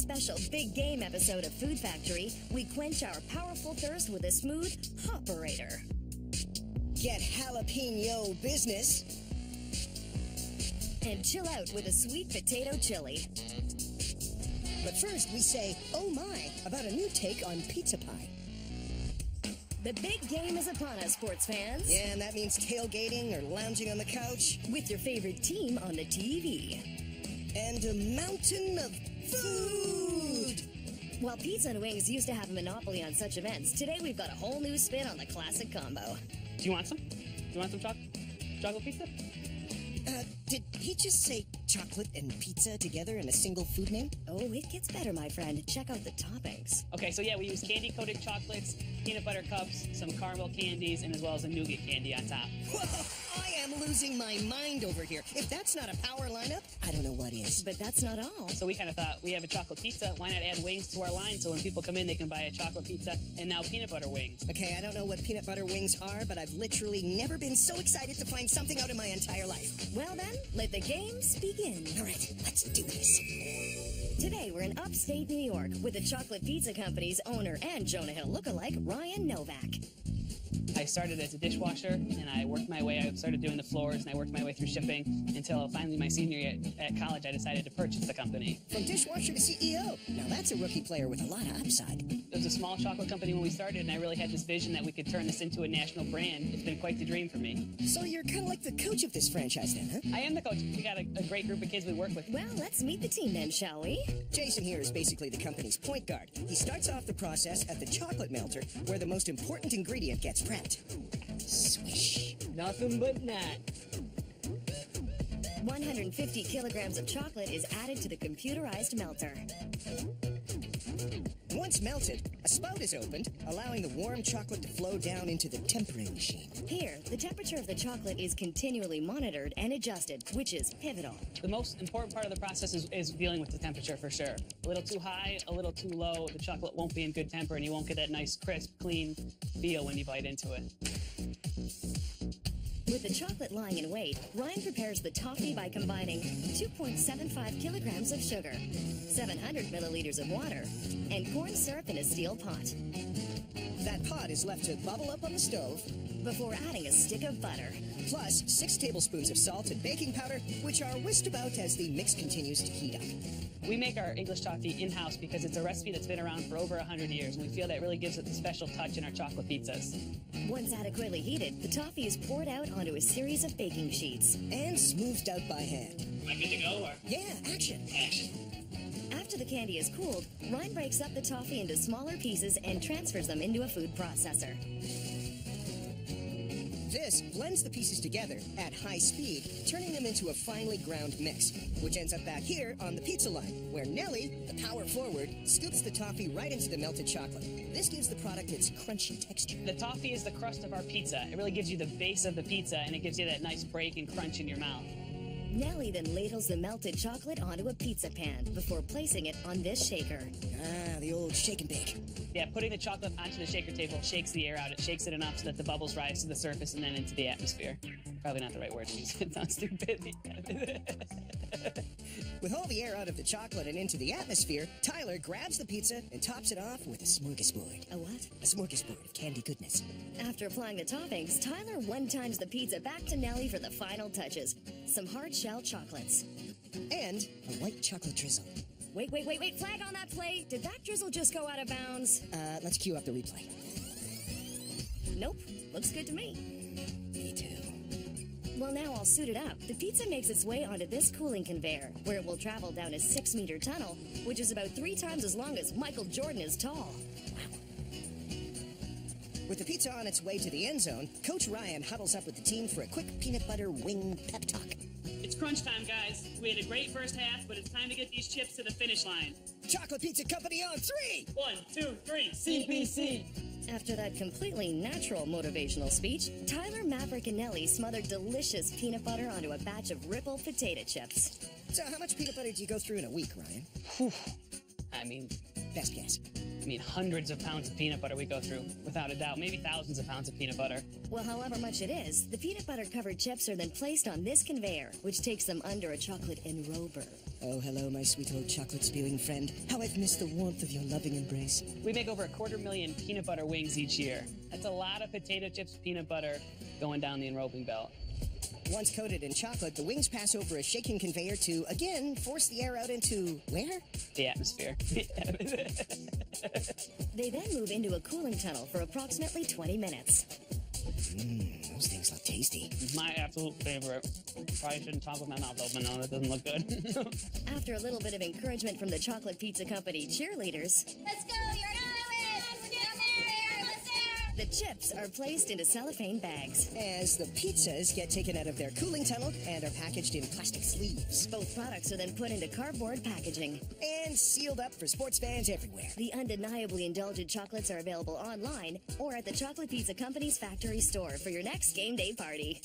special big game episode of Food Factory, we quench our powerful thirst with a smooth Hopperator. Get jalapeno business. And chill out with a sweet potato chili. But first, we say, oh my, about a new take on pizza pie. The big game is upon us, sports fans. Yeah, and that means tailgating or lounging on the couch. With your favorite team on the TV. And a mountain of food! While pizza and wings used to have a monopoly on such events, today we've got a whole new spin on the classic combo. Do you want some? Do you want some chocolate pizza? Did he just say chocolate and pizza together in a single food name? Oh, it gets better, my friend. Check out the toppings. Okay, so yeah, we use candy-coated chocolates, peanut butter cups, some caramel candies, and as well as a nougat candy on top. Whoa, I am losing my mind over here. If that's not a power lineup, I don't know what is. But that's not all. So we kind of thought, we have a chocolate pizza, why not add wings to our line so when people come in, they can buy a chocolate pizza and now peanut butter wings. Okay, I don't know what peanut butter wings are, but I've literally never been so excited to find something out in my entire life. Well then, let the games begin. All right, let's do this. Today, we're in upstate New York with the Chocolate Pizza Company's owner and Jonah Hill lookalike, Ryan Novak. I started as a dishwasher, and I worked my way. I started doing the floors, and I worked my way through shipping until finally my senior year at college, I decided to purchase the company. From dishwasher to CEO. Now that's a rookie player with a lot of upside. It was a small chocolate company when we started, and I really had this vision that we could turn this into a national brand. It's been quite the dream for me. So you're kind of like the coach of this franchise then, huh? I am the coach. We got a great group of kids we work with. Well, let's meet the team then, shall we? Jason here is basically the company's point guard. He starts off the process at the chocolate melter, where the most important ingredient gets prepped. Swish. Nothing but that. 150 kilograms of chocolate is added to the computerized melter. Once melted, a spout is opened, allowing the warm chocolate to flow down into the tempering machine. Here, the temperature of the chocolate is continually monitored and adjusted, which is pivotal. The most important part of the process is dealing with the temperature for sure. A little too high, a little too low, the chocolate won't be in good temper and you won't get that nice, crisp, clean feel when you bite into it. With the chocolate lying in wait, Ryan prepares the toffee by combining 2.75 kilograms of sugar, 700 milliliters of water, and corn syrup in a steel pot. That pot is left to bubble up on the stove before adding a stick of butter. Plus 6 tablespoons of salt and baking powder, which are whisked about as the mix continues to heat up. We make our English toffee in-house because it's a recipe that's been around for over 100 years, and we feel that really gives it the special touch in our chocolate pizzas. Once adequately heated, the toffee is poured out onto a series of baking sheets. And smoothed out by hand. Am I good to go, or? Yeah, action. After the candy is cooled, Ryan breaks up the toffee into smaller pieces and transfers them into a food processor. This blends the pieces together at high speed, turning them into a finely ground mix, which ends up back here on the pizza line, where Nellie, the power forward, scoops the toffee right into the melted chocolate. This gives the product its crunchy texture. The toffee is the crust of our pizza. It really gives you the base of the pizza, and it gives you that nice break and crunch in your mouth. Nellie then ladles the melted chocolate onto a pizza pan before placing it on this shaker. Ah, the old shake and bake. Yeah, putting the chocolate onto the shaker table shakes the air out. It shakes it enough so that the bubbles rise to the surface and then into the atmosphere. Probably not the right word to use. It sounds stupid. With all the air out of the chocolate and into the atmosphere, Tyler grabs the pizza and tops it off with a smorgasbord. A what? A smorgasbord of candy goodness. After applying the toppings, Tyler one-times the pizza back to Nellie for the final touches. Some hard-shell chocolates. And a white chocolate drizzle. Wait, flag on that plate. Did that drizzle just go out of bounds? Let's cue up the replay. Nope, looks good to me. Me too. Well, now all suited up, the pizza makes its way onto this cooling conveyor, where it will travel down a 6-meter tunnel, which is about 3 times as long as Michael Jordan is tall. Wow. With the pizza on its way to the end zone, Coach Ryan huddles up with the team for a quick peanut butter wing pep talk. It's crunch time, guys. We had a great first half, but it's time to get these chips to the finish line. Chocolate Pizza Company on 3! 1, 2, 3, CPC! After that completely natural motivational speech, Tyler, Maverick, and Nellie smothered delicious peanut butter onto a batch of Ripple potato chips. So how much peanut butter do you go through in a week, Ryan? I mean, Best guess. I mean, hundreds of pounds of peanut butter we go through, without a doubt. Maybe thousands of pounds of peanut butter. Well, however much it is, the peanut butter-covered chips are then placed on this conveyor, which takes them under a chocolate enrober. Oh, hello, my sweet old chocolate-spewing friend. How I've missed the warmth of your loving embrace. We make over 250,000 peanut butter wings each year. That's a lot of potato chips, peanut butter going down the enrobing belt. Once coated in chocolate, the wings pass over a shaking conveyor to, again, force the air out into where? The atmosphere. They then move into a cooling tunnel for approximately 20 minutes. Those things look tasty. My absolute favorite. Probably shouldn't talk with my mouth open. No, that doesn't look good. After a little bit of encouragement from the chocolate pizza company cheerleaders, Let's go, you're an island! Get there, let's there! the chips are placed into cellophane bags. As the pizzas get taken out of their cooling tunnel and are packaged in plastic sleeves. Both products are then put into cardboard packaging. And sealed up for sports fans everywhere. The undeniably indulgent chocolates are available online or at the Chocolate Pizza Company's factory store for your next game day party.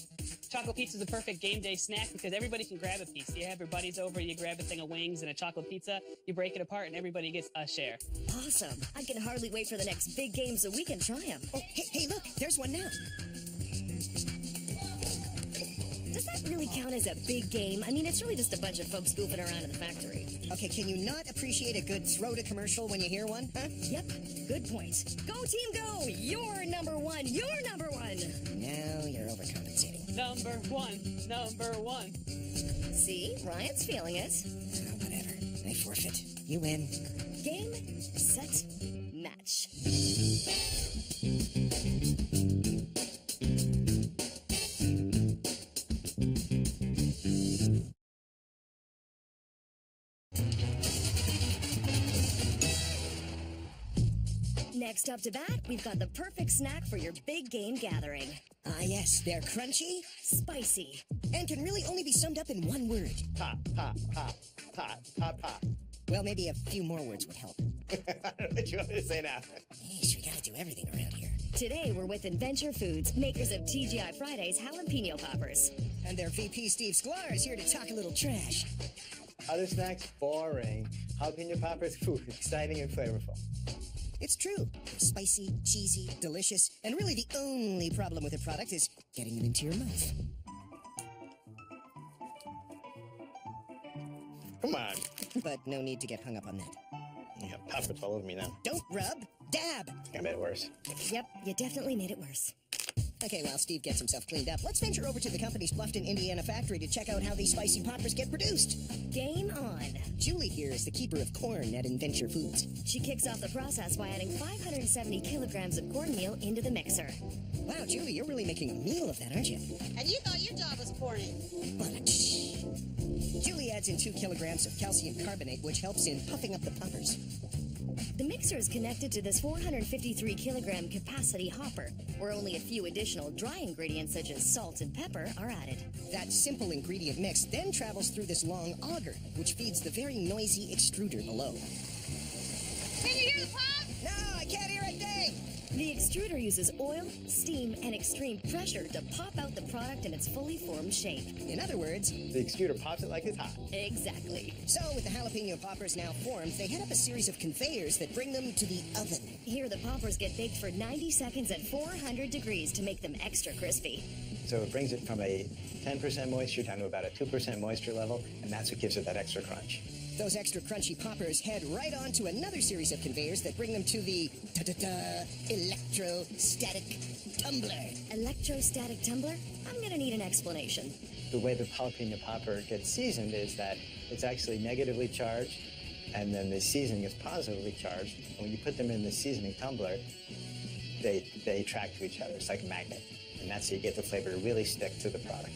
Chocolate pizza is a perfect game day snack because everybody can grab a piece. You have your buddies over, you grab a thing of wings and a chocolate pizza, you break it apart, and everybody gets a share. Awesome. I can hardly wait for the next big game so we can try them. Oh, hey, look, there's one now. Does that really count as a big game? I mean, it's really just a bunch of folks goofing around in the factory. Okay, can you not appreciate a good throw-to-commercial when you hear one, huh? Yep, good point. Go team go! You're number one! You're number one! Now you're overcompensating. Number one. See? Ryan's feeling it. Oh, whatever. I forfeit. You win. Game, set, match. Next up to bat, we've got the perfect snack for your big game gathering. Ah, yes, they're crunchy Spicy. and can really only be summed up in one word. Pop, pop, pop, pop, pop, pop. Well, maybe a few more words would help. I don't know what you want me to say now. Yeesh, we gotta do everything around here. Today, we're with Adventure Foods, makers of TGI Fridays jalapeno poppers. And their VP, Steve Sklar, is here to talk a little trash. Other snacks, boring. Jalapeno poppers, phew, exciting and flavorful. It's true. They're spicy, cheesy, delicious, and really the only problem with the product is getting them into your mouth. Come on. But no need to get hung up on that. You have poppers all over me now. Don't rub, dab. I made it worse. Yep, you definitely made it worse. Okay, while Steve gets himself cleaned up, let's venture over to the company's Bluffton, Indiana factory to check out how these spicy poppers get produced. Game on. Julie here is the keeper of corn at Adventure Foods. She kicks off the process by adding 570 kilograms of cornmeal into the mixer. Wow, Julie, you're really making a meal of that, aren't you? And you thought your job was corny. Julie adds in 2 kilograms of calcium carbonate, which helps in puffing up the poppers. The mixer is connected to this 453 kilogram capacity hopper, where only a few additional dry ingredients such as salt and pepper are added. That simple ingredient mix then travels through this long auger, which feeds the very noisy extruder below. Can you hear the pop? No, I can't hear a thing! The extruder uses oil, steam, and extreme pressure to pop out the product in its fully formed shape. In other words, The extruder pops it like it's hot. Exactly. so with the jalapeno poppers now formed, they head up a series of conveyors that bring them to the oven. Here, the poppers get baked for 90 seconds at 400 degrees to make them extra crispy. So it brings it from a 10% moisture down to about a 2% moisture level, and that's what gives it that extra crunch. Those extra crunchy poppers head right on to another series of conveyors that bring them to the electrostatic tumbler. Electrostatic tumbler? I'm gonna need an explanation. The way the jalapeno popper gets seasoned is that it's actually negatively charged, and then the seasoning is positively charged. And when you put them in the seasoning tumbler, they attract to each other. It's like a magnet. And that's how you get the flavor to really stick to the product.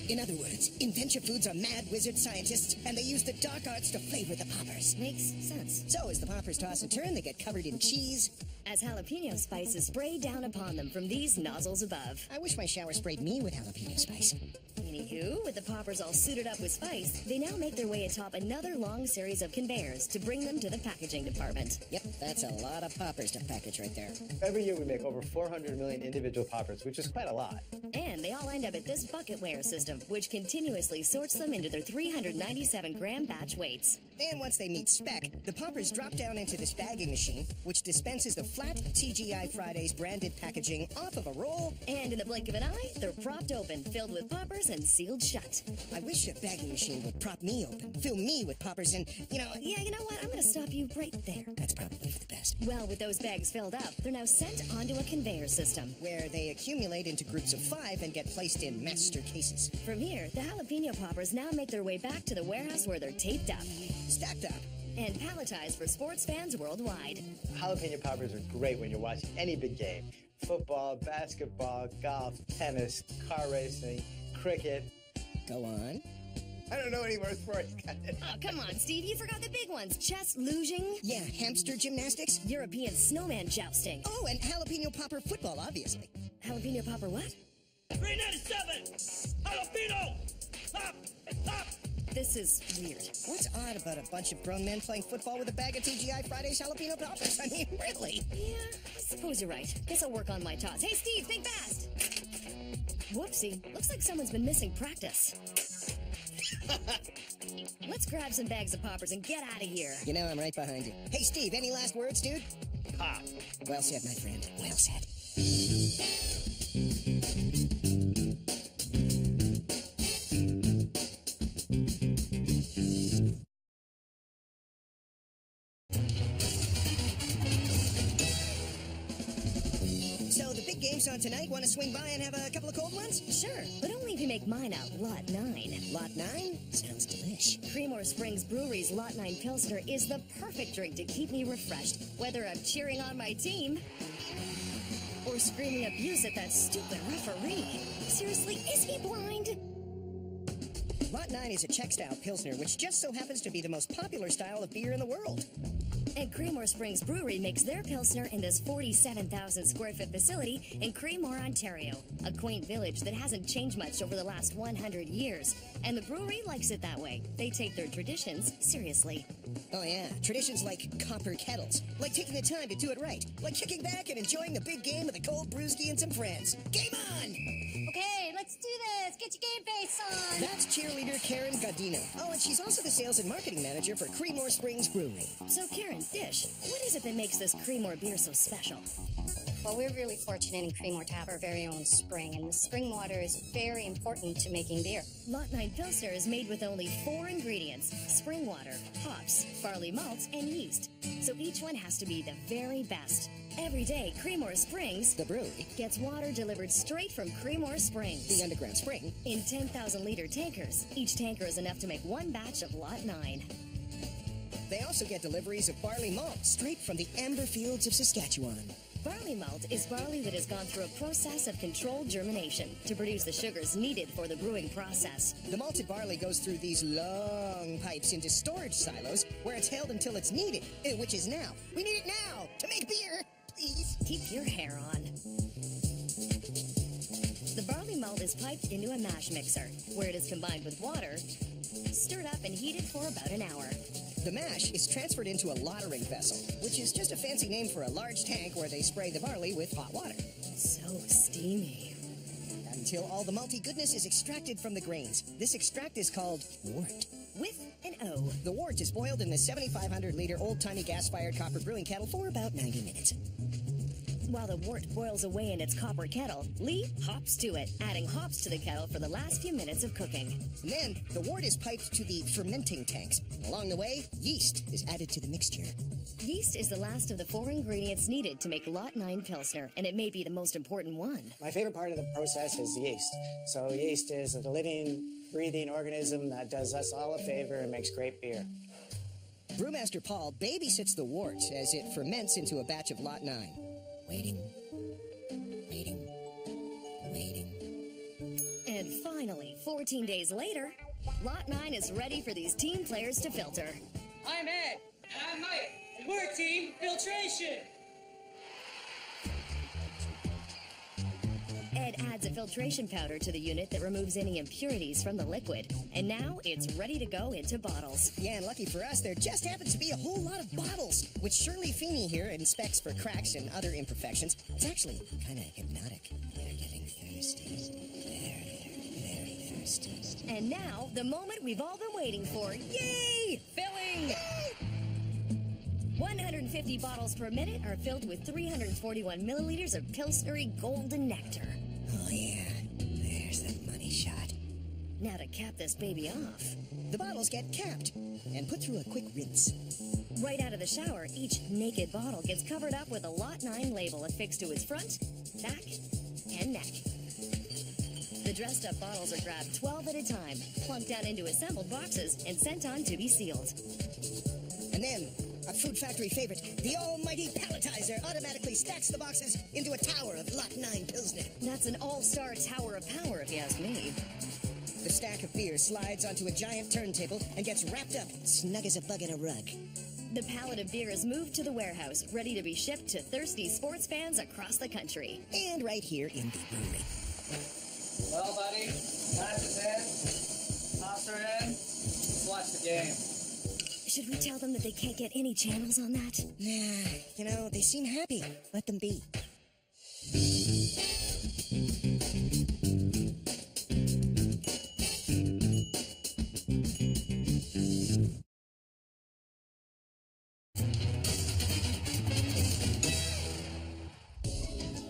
In other words, Adventure Foods are mad wizard scientists, and they use the dark arts to flavor the poppers. Makes sense. So as the poppers toss and turn, they get covered in cheese. As jalapeno spice is sprayed down upon them from these nozzles above. I wish my shower sprayed me with jalapeno spice. You Anywho, with the poppers all suited up with spice, they now make their way atop another long series of conveyors to bring them to the packaging department. Yep, that's a lot of poppers to package right there. Every year we make over 400 million individual poppers, which is quite a lot. And they all end up at this bucket weigher system, which continuously sorts them into their 397-gram batch weights. And once they meet spec, the poppers drop down into this bagging machine, which dispenses the flat TGI Fridays branded packaging off of a roll. And in the blink of an eye, they're propped open, filled with poppers and sealed shut. I wish a bagging machine would prop me open, fill me with poppers and, Yeah, you know what? I'm going to stop you right there. that's probably for the best. Well, with those bags filled up, they're now sent onto a conveyor system. Where they accumulate into groups of 5 and get placed in master cases. From here, the jalapeno poppers now make their way back to the warehouse where they're taped up Stacked up. and palletized for sports fans worldwide. Jalapeno poppers are great when you're watching any big game. Football, basketball, golf, tennis, car racing, cricket. Go on. I don't know any more sports, guys. Oh, come on, Steve. You forgot the big ones. Chess lugeing, Yeah, hamster gymnastics. European snowman jousting. Oh, and jalapeno popper football, obviously. Jalapeno popper what? 397! Jalapeno! Pop! Pop! This is weird. What's odd about a bunch of grown men playing football with a bag of TGI Fridays jalapeno poppers? I mean, really? Yeah, I suppose you're right. Guess I'll work on my toss. Hey, Steve, think fast! Whoopsie. Looks like someone's been missing practice. Let's grab some bags of poppers and get out of here. You know I'm right behind you. Hey, Steve, any last words, dude? Pop. Well said, my friend. Well said. So the big game's on tonight. Want to swing by and have a couple of cold ones? Sure, but only if you make mine out Lot 9. Lot 9? Sounds delish. Creemore Springs Brewery's Lot 9 Pilsner is the perfect drink to keep me refreshed, whether I'm cheering on my team or screaming abuse at that stupid referee. Seriously, is he blind? Lot 9 is a Czech-style Pilsner, which just so happens to be the most popular style of beer in the world. And Creemore Springs Brewery makes their Pilsner in this 47,000 square foot facility in Creemore, Ontario, a quaint village that hasn't changed much over the last 100 years. And the brewery likes it that way. They take their traditions seriously. Oh yeah, traditions like copper kettles, like taking the time to do it right, like kicking back and enjoying the big game with a cold brewski and some friends. Game on! Okay, let's do this. Get your game face on. That's cheerleader Karen Godino. Oh, and she's also the sales and marketing manager for Creemore Springs Brewery. So Karen, Dish, what is it that makes this Creemore beer so special? Well, we're really fortunate in Creemore to have our very own spring, and the spring water is very important to making beer. Lot 9 Pilsner is made with only 4 ingredients: spring water, hops, barley malts, and yeast. So each one has to be the very best. Every day, Creemore Springs, The brewery, gets water delivered straight from Creemore Springs the underground spring, in 10,000-liter tankers. Each tanker is enough to make 1 batch of Lot 9. they also get deliveries of barley malt straight from the amber fields of Saskatchewan. Barley malt is barley that has gone through a process of controlled germination to produce the sugars needed for the brewing process. The malted barley goes through these long pipes into storage silos where it's held until it's needed, which is now. We need it now to make beer, please. Keep your hair on. The barley malt is piped into a mash mixer, where it is combined with water, stirred up and heated for about an hour. The mash is transferred into a lautering vessel, which is just a fancy name for a large tank where they spray the barley with hot water. So steamy. Until all the malty goodness is extracted from the grains. This extract is called wort. With an O. The wort is boiled in the 7,500-liter old-timey gas-fired copper brewing kettle for about 90 minutes. While the wort boils away in its copper kettle, Lee hops to it, adding hops to the kettle for the last few minutes of cooking. And then, the wort is piped to the fermenting tanks. Along the way, yeast is added to the mixture. Yeast is the last of the 4 ingredients needed to make Lot 9 Pilsner, and it may be the most important one. My favorite part of the process is yeast. So yeast is a living, breathing organism that does us all a favor and makes great beer. Brewmaster Paul babysits the wort as it ferments into a batch of Lot 9. Waiting, waiting, waiting. And finally, 14 days later, Lot 9 is ready for these team players to filter. I'm Ed. I'm Mike. And we're Team Filtration. Ed It adds a filtration powder to the unit that removes any impurities from the liquid. And now it's ready to go into bottles. Yeah, and lucky for us, there just happens to be a whole lot of bottles, which Shirley Feeney here inspects for cracks and other imperfections. It's actually kind of hypnotic. They're getting thirsty. Very thirsty. And now, the moment we've all been waiting for. Yay! Filling! Yay! 150 bottles per minute are filled with 341 milliliters of Pilsnery golden nectar. Oh, yeah. There's that money shot. Now to cap this baby off. The bottles get capped and put through a quick rinse. Right out of the shower, each naked bottle gets covered up with a Lot 9 label affixed to its front, back, and neck. The dressed-up bottles are grabbed 12 at a time, plunked down into assembled boxes, and sent on to be sealed. And then, a Food Factory favorite, the almighty palletizer automatically stacks the boxes into a tower of Lot 9 Pilsner. That's an all-star tower of power, if you ask me. The stack of beer slides onto a giant turntable and gets wrapped up, snug as a bug in a rug. The pallet of beer is moved to the warehouse, ready to be shipped to thirsty sports fans across the country. And right here in the brewery. Well, buddy, pass is in, tops are in, let's watch the game. Should we tell them that they can't get any channels on that? Nah, they seem happy. Let them be.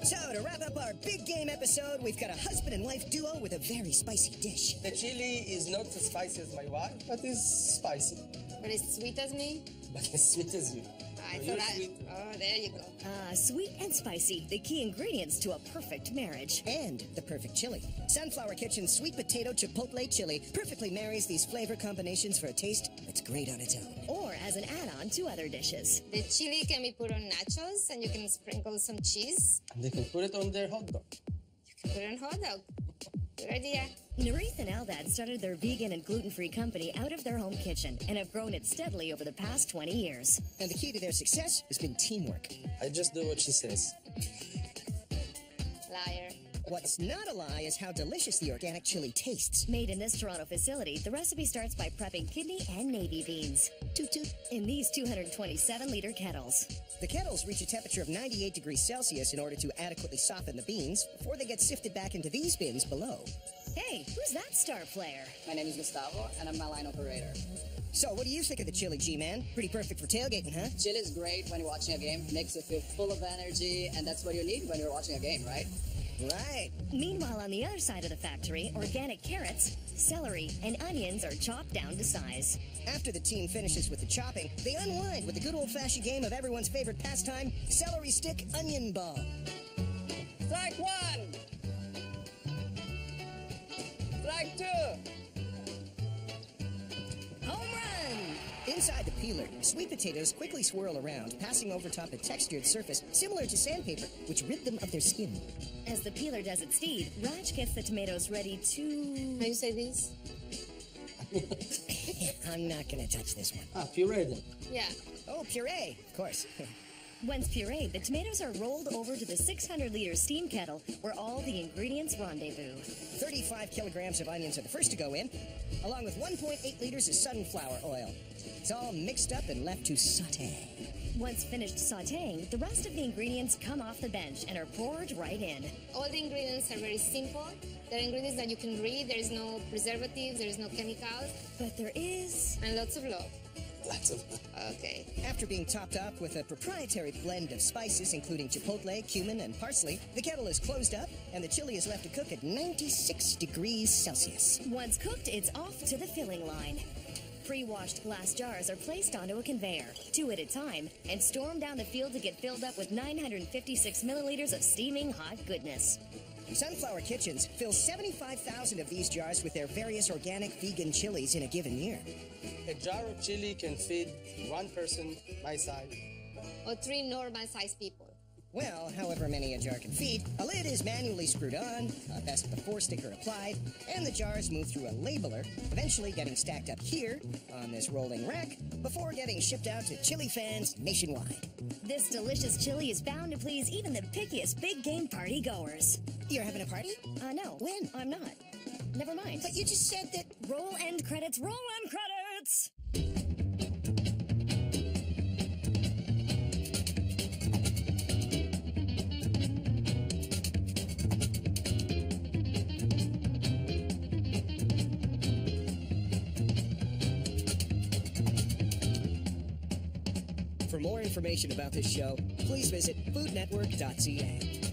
So, to wrap up our big game episode, we've got a husband and wife duo with a very spicy dish. The chili is not as spicy as my wife, but it's spicy. But as sweet as me? But as sweet as you. I You're thought sweet. Oh, there you go. Sweet and spicy, the key ingredients to a perfect marriage. And the perfect chili. Sunflower Kitchen's sweet potato chipotle chili perfectly marries these flavor combinations for a taste that's great on its own. Or as an add-on to other dishes. The chili can be put on nachos, and you can sprinkle some cheese. And they can put it on their hot dog. You can put it on hot dog. Good idea. Narith and Eldad started their vegan and gluten-free company out of their home kitchen and have grown it steadily over the past 20 years. And the key to their success has been teamwork. I just do what she says. Liar. What's not a lie is how delicious the organic chili tastes. Made in this Toronto facility, the recipe starts by prepping kidney and navy beans. Toot toot. In these 227-liter kettles. The kettles reach a temperature of 98 degrees Celsius in order to adequately soften the beans before they get sifted back into these bins below. Hey, who's that star player? My name is Gustavo, and I'm my line operator. So, what do you think of the chili, G-Man? Pretty perfect for tailgating, huh? Chili is great when you're watching a game. Makes you feel full of energy, and that's what you need when you're watching a game, right? Right. Meanwhile, on the other side of the factory, organic carrots, celery, and onions are chopped down to size. After the team finishes with the chopping, they unwind with the good old-fashioned game of everyone's favorite pastime, celery stick onion ball. Strike one! Strike two! Home run! Inside the peeler, sweet potatoes quickly swirl around, passing over top a textured surface similar to sandpaper, which rid them of their skin. As the peeler does its deed, Raj gets the tomatoes ready to... How you say this? I'm not gonna touch this one. Ah, puree them. Yeah. Oh, puree, of course. Once pureed, the tomatoes are rolled over to the 600-liter steam kettle where all the ingredients rendezvous. 35 kilograms of onions are the first to go in, along with 1.8 liters of sunflower oil. It's all mixed up and left to saute. Once finished sautéing, the rest of the ingredients come off the bench and are poured right in. All the ingredients are very simple. They're ingredients that you can read. There is no preservatives. There is no chemicals. But there is... And lots of love. Lots of Okay. After being topped off with a proprietary blend of spices, including chipotle, cumin, and parsley, the kettle is closed up and the chili is left to cook at 96 degrees Celsius. Once cooked, it's off to the filling line. Pre-washed glass jars are placed onto a conveyor, 2 at a time, and stormed down the field to get filled up with 956 milliliters of steaming hot goodness. Sunflower Kitchens fill 75,000 of these jars with their various organic vegan chilies in a given year. A jar of chili can feed one person my size. Or 3 normal-sized people. Well, however many a jar can feed, a lid is manually screwed on, a best before sticker applied, and the jars move through a labeler, eventually getting stacked up here on this rolling rack before getting shipped out to chili fans nationwide. This delicious chili is bound to please even the pickiest big game party goers. You're having a party? No. When? I'm not. Never mind. But you just said that... Roll end credits, roll end credits! For more information about this show, please visit foodnetwork.ca.